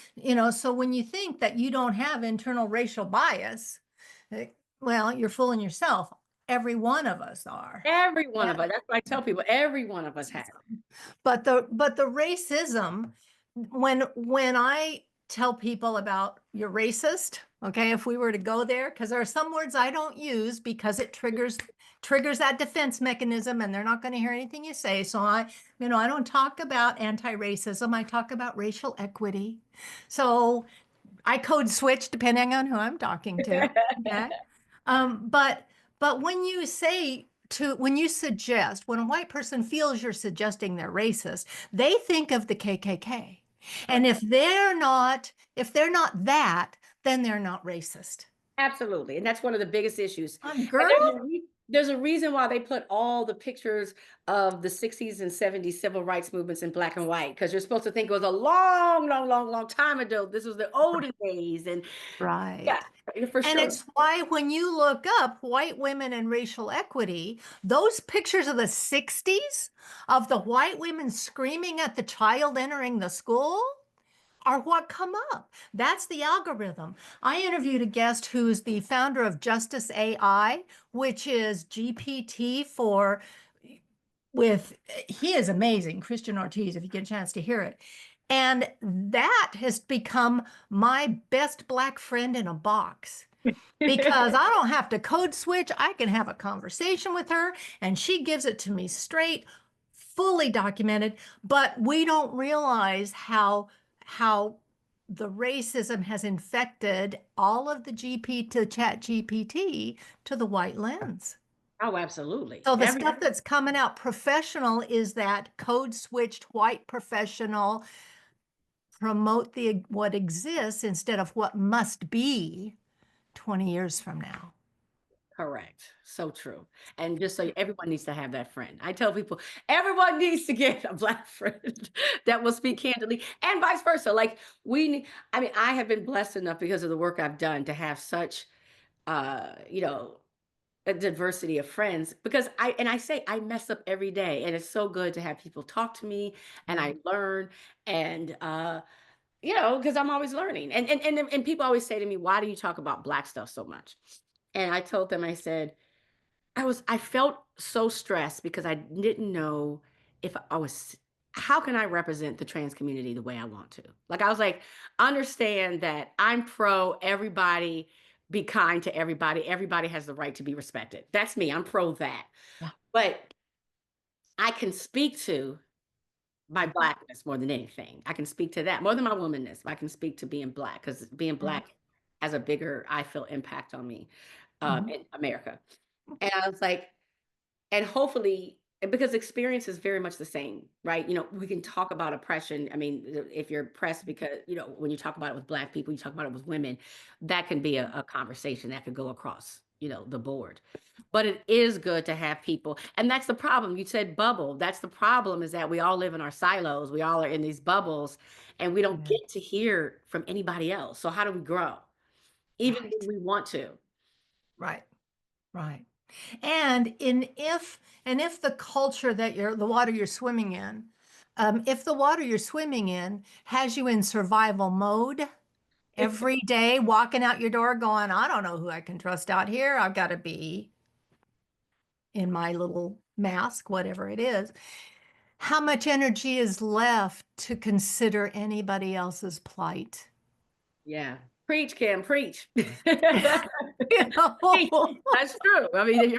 so when you think that you don't have internal racial bias, eh, well, you're fooling yourself. Every one of us are. Every one Yeah. of us. That's what I tell people. Every one of us has. But the racism, when I tell people about you're racist, okay, if we were to go there, because there are some words I don't use because it triggers that defense mechanism and they're not going to hear anything you say. So I don't talk about anti-racism. I talk about racial equity. So I code switch depending on who I'm talking to. Okay. But when you say when you suggest, when a white person feels you're suggesting they're racist, they think of the KKK. And Correct. if they're not that, then they're not racist. Absolutely. And that's one of the biggest issues. And Girl, there's a reason why they put all the pictures of the 60s and 70s civil rights movements in black and white, because you're supposed to think it was a long, long, long, long time ago. This was the olden days. And yeah, right. for And sure. it's why when you look up white women and racial equity, those pictures of the 60s of the white women screaming at the child entering the school are what come up. That's the algorithm. I interviewed a guest who's the founder of Justice AI, which is GPT for he is amazing, Christian Ortiz, if you get a chance to hear it. And that has become my best black friend in a box because I don't have to code switch. I can have a conversation with her and she gives it to me straight, fully documented, but we don't realize how the racism has infected all of the GP to chat GPT to the white lens. Oh, absolutely. So the Every stuff that's coming out professional is that code switched white professional promote the what exists instead of what must be 20 years from now. correct. So true. And just so everyone needs to have that friend. I tell people everyone needs to get a black friend that will speak candidly and vice versa. Like we need, I mean, I have been blessed enough because of the work I've done to have such you know, a diversity of friends because I say I mess up every day and it's so good to have people talk to me and I learn and you know, because I'm always learning. And people always say to me, why do you talk about black stuff so much? And I told them, I said, I felt so stressed because I didn't know if I was how can I represent the trans community the way I want to? Like I was like, understand that I'm pro everybody be kind to everybody. Everybody has the right to be respected. That's me. I'm pro that. Yeah. But I can speak to my Mhm. blackness more than anything. I can speak to that more than my womanness. I can speak to being black because being Mhm. black has a bigger, I feel, impact on me Mhm. in America. And I was like, and hopefully, because experience is very much the same, right? You know, we can talk about oppression. I mean, if you're oppressed because, you know, when you talk about it with black people, you talk about it with women, that can be a conversation that could go across, you know, the board. But it is good to have people. And that's the problem. You said bubble. That's the problem is that we all live in our silos. We all are in these bubbles and we don't Yeah. get to hear from anybody else. So how do we grow? Even when Right. we want to. Right. Right. And if the culture that the water you're swimming in, if the water you're swimming in has you in survival mode every day, walking out your door going, I don't know who I can trust out here. I've got to be in my little mask, whatever it is. How much energy is left to consider anybody else's plight? Yeah. Preach, Kim, preach. You Preach. know? That's true. I mean,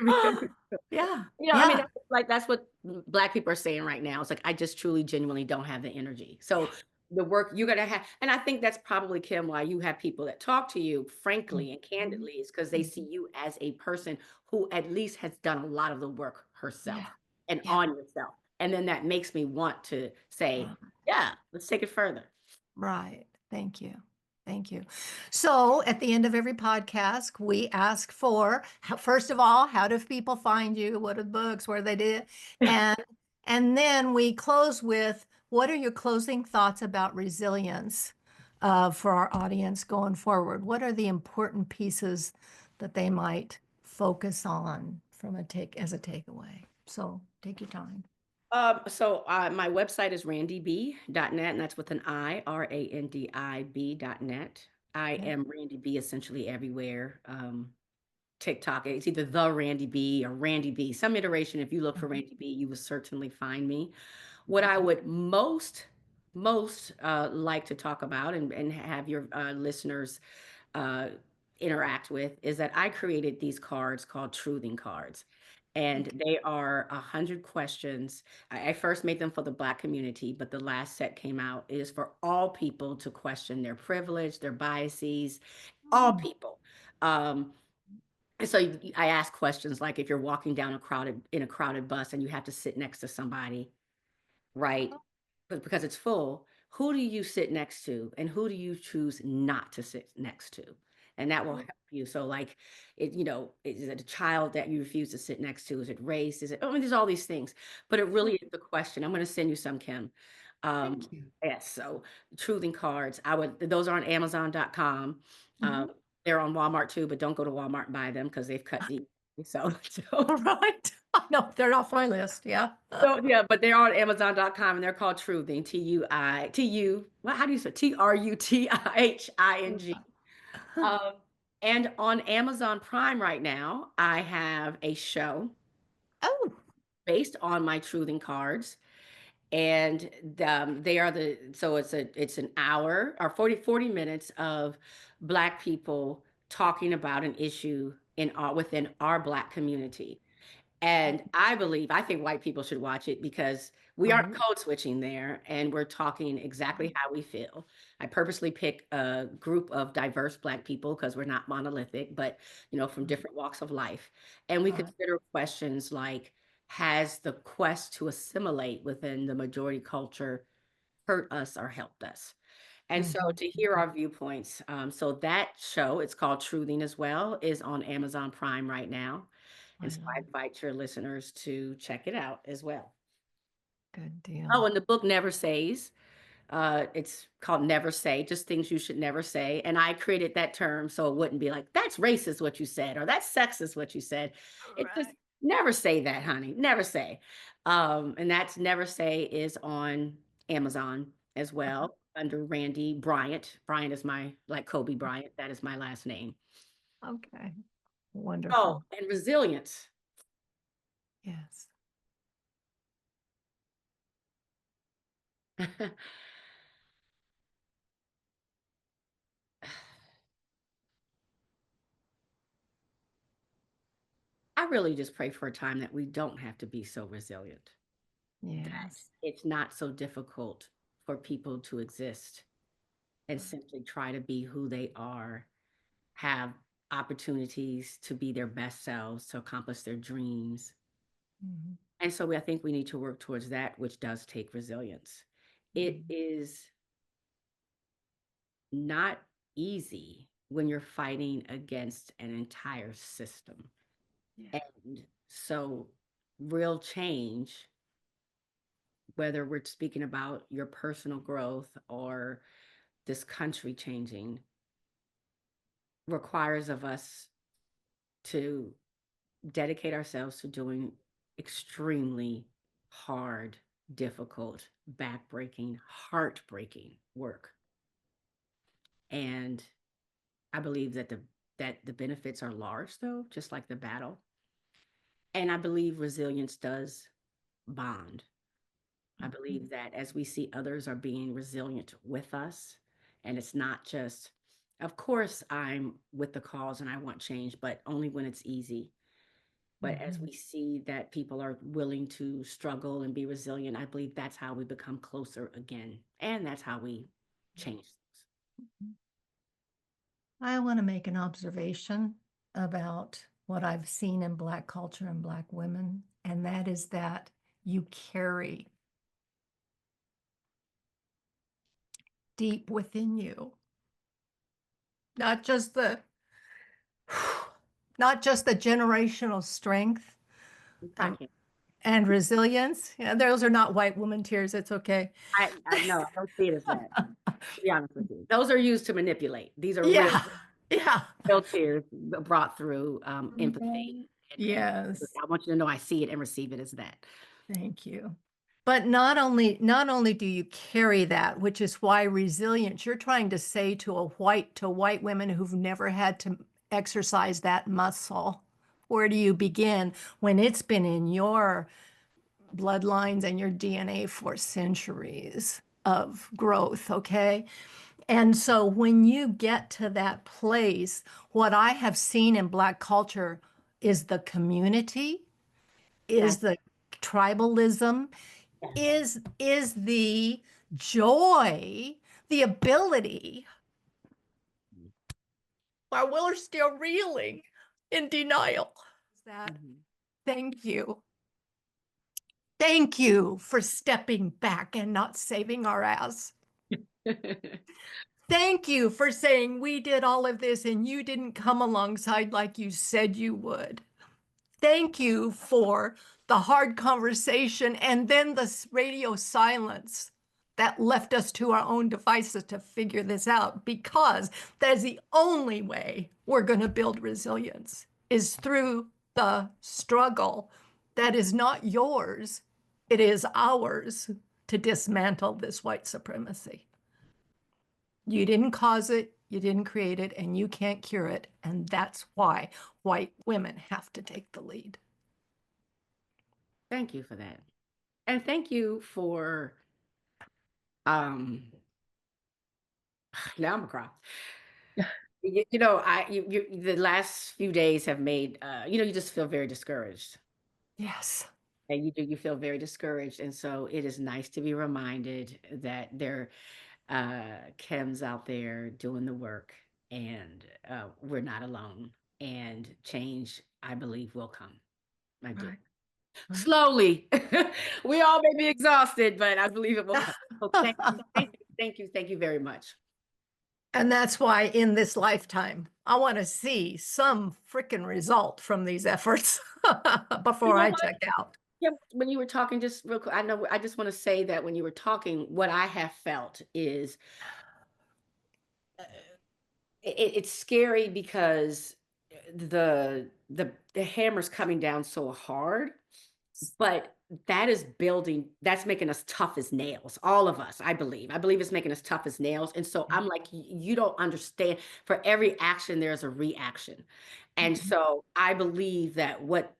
Yeah. you know, I mean, Yeah. that's like that's what black people are saying right now. It's like I just truly, genuinely don't have the energy. So the work you're gonna have, and I think that's probably, Kim, why you have people that talk to you frankly and Mhm. candidly, is because they see Mhm. you as a person who at least has done a lot of the work Yeah. herself and Yeah. on yourself. And then that makes me want to say, Right. yeah, let's take it further. Right. Thank you. Thank you. So at the end of every podcast, we ask for, first of all, how do people find you? What are the books? Where they did? And and then we close with, what are your closing thoughts about resilience for our audience going forward? What are the important pieces that they might focus on from a take as a takeaway? So take your time. My website is randib.net, and that's with an I, RANDIB.net. I Okay. am Randy B essentially everywhere. TikTok, it's either the Randy B or Randy B. Some iteration, if you look for Mhm. Randy B, you will certainly find me. What I would most like to talk about and have your listeners uh, interact with is that I created these cards called truthing cards. And Okay. they are 100 questions. I first made them for the Black community, but the last set came out is for all people to question their privilege, their biases, all Mm. people. Um, and so I ask questions like if you're walking down a crowded bus and you have to sit next to somebody, right? But because it's full, who do you sit next to and who do you choose not to sit next to? And that will Oh, help you. So like is it a child that you refuse to sit next to? Is it race? Is it, I mean, there's all these things, but it really is the question. I'm going to send you some, Kim. thank you. Yes. So truthing cards, those are on Amazon.com. Mhm. They're on Walmart too, but don't go to Walmart and buy them because they've cut the, so All right. No, they're off my list. Yeah. so yeah, but they're on Amazon.com and they're called Truthing. What, how do you say Truthiing? Um, and on Amazon Prime right now, I have a show Oh. based on my Truthing cards. And they are it's an hour or 40 minutes of Black people talking about an issue within our Black community. And I think white people should watch it because we aren't Oh. code switching there and we're talking exactly how we feel. I purposely pick a group of diverse Black people because we're not monolithic, but from different walks of life. And we Right. consider questions like, has the quest to assimilate within the majority culture hurt us or helped us? And so Mhm. to hear our viewpoints, so that show, it's called Truthing as well, is on Amazon Prime right now. And so I Wow. invite your listeners to check it out as well. Good Oh, deal. and the book Never Says. It's called Never Say, just things you should never say. And I created that term so it wouldn't be like, that's racist what you said, or that's sexist what you said. It's just Right. never say that, honey. Never say. And that's Never Say is on Amazon as well under Randy Bryant. Bryant is my, like Kobe Bryant, that is my last name. Okay. Oh, Wonderful. and resilience. Yes. I really just pray for a time that we don't have to be so resilient, that Yes. it's not so difficult for people to exist and Right. simply try to be who they are, have opportunities to be their best selves, to accomplish their dreams. Mhm. And so I think we need to work towards that, which does take resilience. It Mhm. is not easy when you're fighting against an entire system. Yeah. And so, real change, whether we're speaking about your personal growth or this country changing, requires of us to dedicate ourselves to doing extremely hard, difficult, backbreaking, heartbreaking work. And I believe that the benefits are large though, just like the battle. And I believe resilience does bond. I Mhm. believe that as we see others are being resilient with us, and it's not just, of course, I'm with the cause and I want change, but only when it's easy. But as Mhm. we see that people are willing to struggle and be resilient, I believe that's how we become closer again. And that's how we change things. I want to make an observation about what I've seen in Black culture and Black women, and that is that you carry deep within you, not just the not just the generational strength and Thank you. resilience. Yeah, those are not white woman tears. It's okay. I know, I don't see it as that, to be honest with you. Those are used to manipulate. These are real, Yeah, yeah. real tears brought through empathy. Mhm. And Yes. I want you to know I see it and receive it as that. Thank you. But not only do you carry that, which is why resilience, you're trying to say to white women who've never had to exercise that muscle. Where do you begin when it's been in your bloodlines and your DNA for centuries of growth, okay? And so when you get to that place, what I have seen in Black culture is the community, is Yes, the tribalism, yes. is the joy, the ability while we're still reeling in denial. That Mhm. thank you. Thank you for stepping back and not saving our ass. Thank you for saying we did all of this and you didn't come alongside like you said you would. Thank you for the hard conversation and then the radio silence that left us to our own devices to figure this out, because that is the only way we're going to build resilience is through the struggle that is not yours. It is ours to dismantle this white supremacy. You didn't cause it, you didn't create it, and you can't cure it. And that's why white women have to take the lead. Thank you for that. And thank you for um now I'm gonna cry. The last few days have made you just feel very discouraged. Yes. And you feel very discouraged. And so it is nice to be reminded that there Kim's out there doing the work, and we're not alone. And change, I believe, will come. I do. Right. Right. Slowly. We all may be exhausted, but I believe it will come. So thank you very much. And that's why in this lifetime, I want to see some freaking result from these efforts You before know I what? check out. Yeah, when you were talking, just real quick, I know I just want to say that when you were talking, what I have felt is uh, it's scary because the hammer's coming down so hard, but that's making us tough as nails, all of us, I believe it's making us tough as nails. And so I'm like, You don't understand, for every action there's a reaction." And Mhm. so I believe that what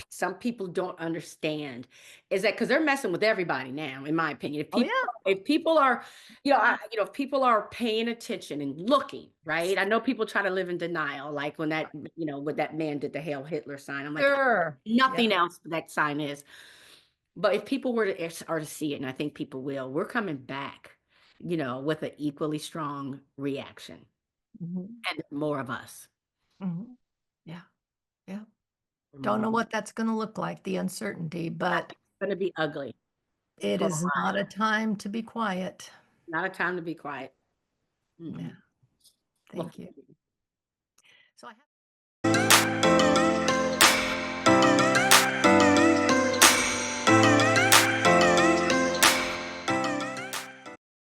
some people don't understand is that because they're messing with everybody now, in my opinion. Oh, yeah. If people are, if people are paying attention and looking, right? I know people try to live in denial, like when that man did the Hail Hitler sign. I'm like, Sure. Yeah. nothing else that sign is. But if people are to see it, and I think people will, we're coming back, with an equally strong reaction, Mhm. and more of us. Mhm. Yeah. Yeah. Don't More know of us. what that's going to look like, the uncertainty, but It's going to be ugly it for a is not a while. time to be quiet. Not a time to be quiet. Yeah. Mm-mm. Well, Thank you. So I have